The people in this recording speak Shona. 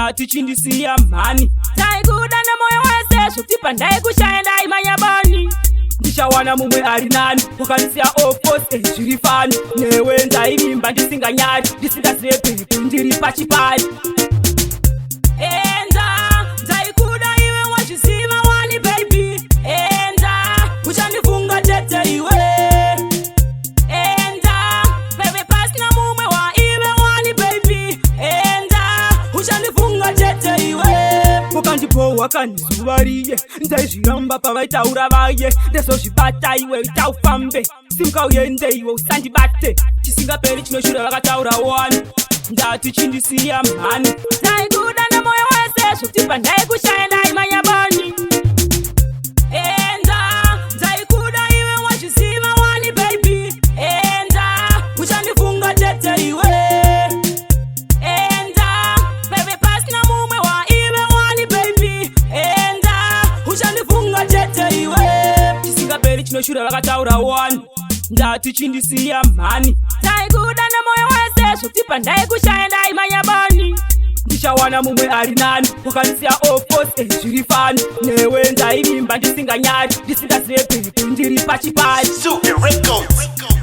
ndati chindisiya mhani taikuda nemoyo wese zvokutipa ndaikushaya ndaimanya bani ndichawana mumwe ari nani wakandisiya ofose zviri fani newe ndaivimba ndisinganyari ndisingazive pepe ndiri pachipari enda ndaikuda iwe wazviziva wani baby enda uchandifunga tete iwe enda pepe pasina mumwe waive wani baby enda uchandifunga tete iwe mukandipohwa kandizuva riye ndaizviramba pavaitaura vaye ndezozvibata iwe itaufambe simuka uende iwe usandibate chisingaperi chinoshura vakataura wani ndati chindisiya mhani taikuda nemoyo wese zvokutipa ndaikushaya ndaimanya bani enda ndaikuda iwe wazviziva wani baby enda uchandifunga tete iwe enda pepe pasina mumwe waive wani baby enda uchandifunga tete iwe chisingaperi chinoshura vakataura wani ndati chindisiya mhani taikuda nemoyo wese zvokutipa ndaikushaya ndaimanya bani ndichawana mumwe ari nani wakandisiya ofose zviri fani newe ndaivimba ndisinganyari ndisingazive pepe ndiri pachipari. Super Records.